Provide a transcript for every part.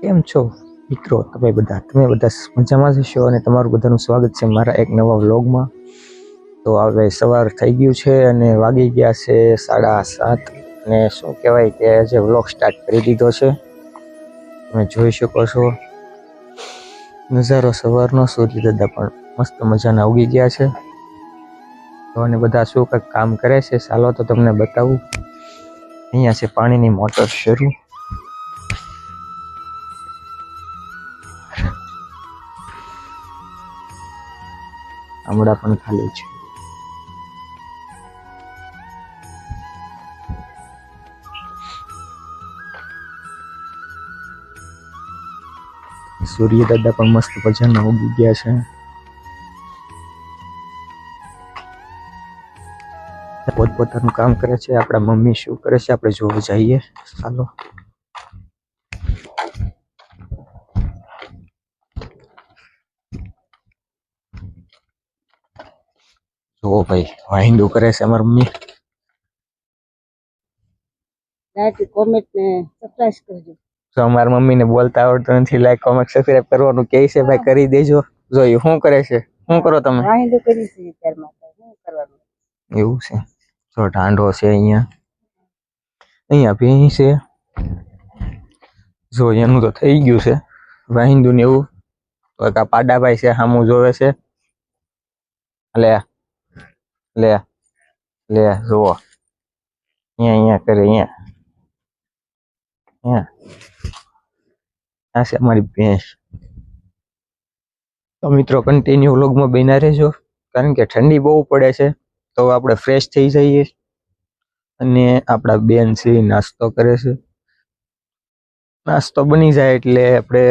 કેમ છો મિત્રો? તમે બધા મજામાં હશો અને તમારું બધાનું સ્વાગત છે મારા એક નવા વ્લોગમાં. તો હવે સવાર થઈ ગયું છે અને વાગી ગયા છે 7:30 અને શું કહેવાય કે આજે વ્લોગ સ્ટાર્ટ કરી દીધો છે. તમે જોઈ શકો છો નજારો સવારનો. સૂર્ય દાદા પણ મસ્ત મજાના ઉગી ગયા છે. તો અને બધા શું કંઈક કામ કરે છે, ચાલો તો તમને બતાવું. અહીંયા છે પાણીની મોટર શરૂ. આમળા પણ ખાલી છે. સૂર્ય દાદા પણ મસ્ત મજાના ઉગી ગયા છે. પોતપોતાનું કામ કરે છે. આપણા મમ્મી શું કરે છે આપણે જોવા જઈએ, ચાલો. જો ભાઈ વાહિંદુ કરે છે અમારી મમ્મી. લાઈક કોમેન્ટ ને સબસ્ક્રાઇબ કરજો. તો અમારા મમ્મીને બોલતા આવડતું નથી, લાઈક કોમેન્ટ સબસ્ક્રાઇબ કરવાનું કહે છે ભાઈ, કરી દેજો. જોયું શું કરે છે? શું કરો તમે? વાહિંદુ કરી છે વિચારમાં શું કરવાનું. એવું છે. જો ઢાંઢો છે અહીંયા ભેં છે. જો એનું તો થઈ ગયું છે વાહિંદુ ને એવું. તો આ પાડાભાઈ છે સામું જોવે છે. લે લે લે જુઓ અહીંયા કરે અહીંયા આ છે અમારી ભેંસ. તો મિત્રો કન્ટિન્યુ વ્લોગમાં બન્યા રહેજો, કારણ કે ઠંડી બહુ પડે છે. તો આપણે ફ્રેશ થઈ જઈએ. અને આપણા બેન છે નાસ્તો કરે છે. નાસ્તો બની જાય એટલે આપણે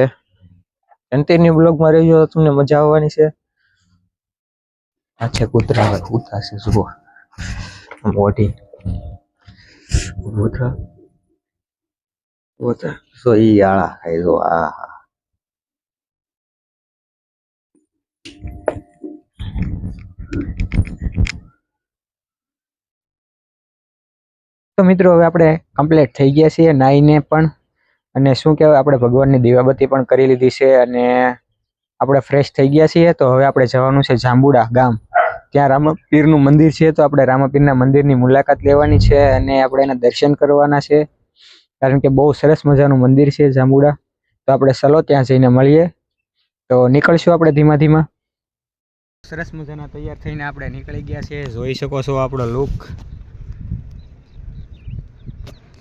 કન્ટિન્યુ બ્લોગમાં રહેજો, તમને મજા આવવાની છે. આ છે કૂતરા છે જુઓ મોઢી કૂતરા સો ઈ આળા ખાઈ જો. આ તો મિત્રો હવે આપણે કમ્પ્લીટ થઈ ગયા છીએ નાઈને પણ. અને શું કહેવાય આપણે ભગવાનની દીવાબત્તી પણ કરી લીધી છે અને આપણે ફ્રેશ થઈ ગયા છીએ. તો હવે આપણે જવાનું છે જાંબુડા ગામ. ત્યાં રામાપીરનું મંદિર છે. તો આપણે રામાપીરના મંદિરની મુલાકાત લેવાની છે અને આપણે એના દર્શન કરવાના છે, કારણ કે બહુ સરસ મજાનું મંદિર છે જાંબુડા. તો આપણે ચલો ત્યાં જઈને મળીએ. તો નીકળશું આપણે ધીમા ધીમા. સરસ મજાના તૈયાર થઈને આપણે નીકળી ગયા છે. જોઈ શકો છો આપણો લુક.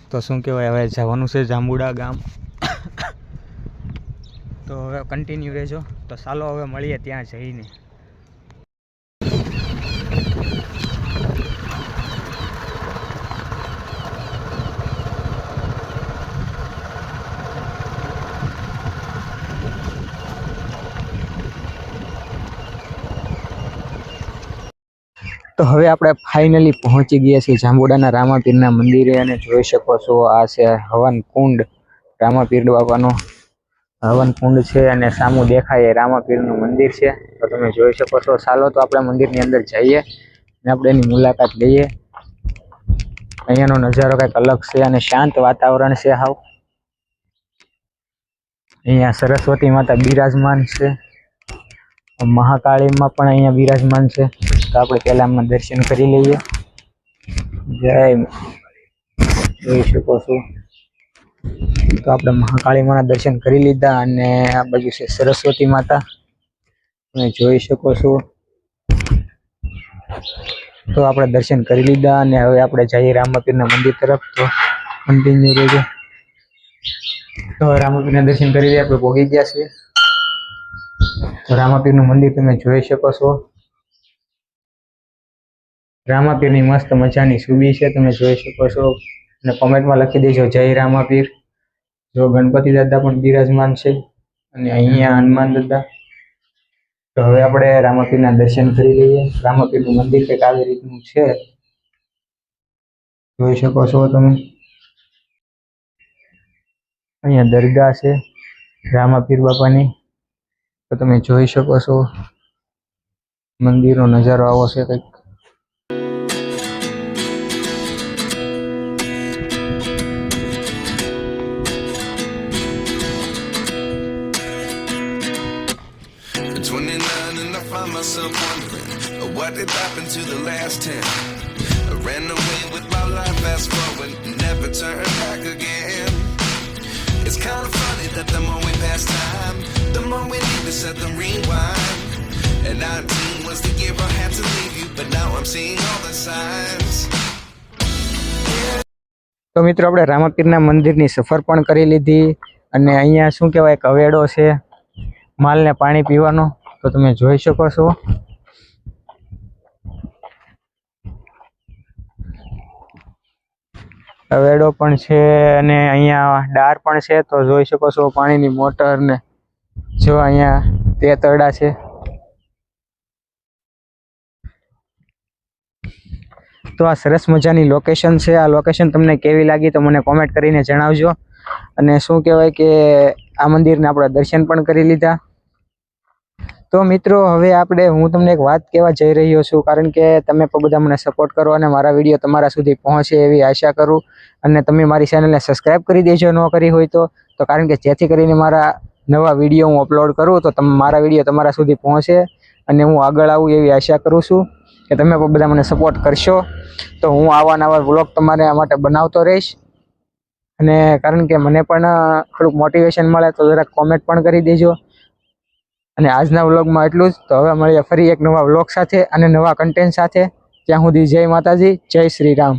તો શું કહેવાય હવે જવાનું છે જાંબુડા ગામ. તો હવે કન્ટિન્યુ રહેજો. તો ચાલો હવે મળીએ ત્યાં જઈને. તો હવે આપણે ફાઇનલી પહોંચી ગયા છીએ જાંબુડાના રામાપીરના મંદિરે. અને જોઈ શકો છો આ છે હવન કુંડ. રામાપીર બાપાનો હવન કુંડ છે અને સામું દેખાય રામાપીરનું મંદિર છે. તો તમે જોઈ શકો છો. ચાલો તો આપણે મંદિરની અંદર જઈએ અને આપણે એની મુલાકાત લઈએ. અહીંયાનો નજારો કંઈક અલગ છે અને શાંત વાતાવરણ છે હાવ. અહીંયા સરસ્વતી માતા બિરાજમાન છે. મહાકાળીમાં પણ અહીંયા બિરાજમાન છે. તો આપણે પહેલાં દર્શન કરી લઈએ. જય જોઈ શકો છો. તો આપણે મહાકાળી માના દર્શન કરી લીધા અને આ બાજુ છે સરસ્વતી માતા, તમે જોઈ શકો છો. તો આપણે દર્શન કરી લીધા અને હવે આપણે જઈએ રામાપીરના મંદિર તરફ. તો કન્ટિન્યુ રહેજો. તો રામાપીરના દર્શન કરી લઈએ. આપણે પહોંચી ગયા છીએ. તો રામાપીરનું મંદિર તમે જોઈ શકો છો. રામાપીરની મસ્ત મજાની સુબી છે, તમે જોઈ શકો છો. અને કોમેન્ટમાં લખી દેજો જય રામાપીર. જો ગણપતિ દાદા પણ બિરાજમાન છે અને અહીંયા હનુમાન દાદા. તો હવે આપણે રામાપીરના દર્શન કરી લઈએ. રામાપીરનું મંદિર કંઈક આવી રીતનું છે, જોઈ શકો છો તમે. અહીંયા દરગાહ છે રામાપીર બાપાની. તો તમે જોઈ શકો છો. મંદિરનો નજારો આવો છે કંઈક. myself wondering what did happen to the last 10. I ran away with my life, fast forward, never turn back again. It's kind of funny that the more we pass time, the more we need to set the rewind. And 19 was the year I had to leave you, but now I'm seeing all the signs. તો મિત્રો આપણે રામાપીરના મંદિરની સફર પણ કરી લીધી અને અહીંયા શું કહેવાય એક હવેડો છે માલને પાણી પીવાનો, તો તમે જોઈ શકો છો. હવેડો પણ છે અને અહીંયા ડાર પણ છે, તો જોઈ શકો છો પાણીની મોટર ને જો અહીંયા તે તરડા છે. તો આ સરસ મજાની લોકેશન છે. આ લોકેશન તમને કેવી લાગી તો મને કોમેન્ટ કરીને જણાવજો. અને શું કહેવાય કે આ મંદિરના આપણે દર્શન પણ કરી લીધા. તો મિત્રો હવે હું તમને એક વાત કહેવા જઈ રહ્યો છું, કારણ કે તમે પણ બધા મને સપોર્ટ કરો અને મારા વિડીયો તમારા સુધી પહોંચે એવી આશા કરું. અને તમે મારી ચેનલને સબસ્ક્રાઈબ કરી દેજો ન કરી હોય તો કારણ કે જેથી કરીને મારા નવા વિડીયો હું અપલોડ કરું તો મારા વિડીયો તમારા સુધી પહોંચે અને હું આગળ આવું એવી આશા કરું છું કે તમે પણ બધા મને સપોર્ટ કરશો. તો હું આવા નવા વ્લોગ તમારા માટે બનાવતો રહીશ. અને કારણ કે મને પણ થોડુંક મોટિવેશન મળે તો જરાક કોમેન્ટ પણ કરી દેજો. અને આજના વ્લોગમાં એટલું જ. તો હવે મળીએ ફરી એક નવા વ્લોગ સાથે અને નવા કન્ટેન્ટ સાથે. ત્યાં સુધી જય માતાજી, જય શ્રી રામ.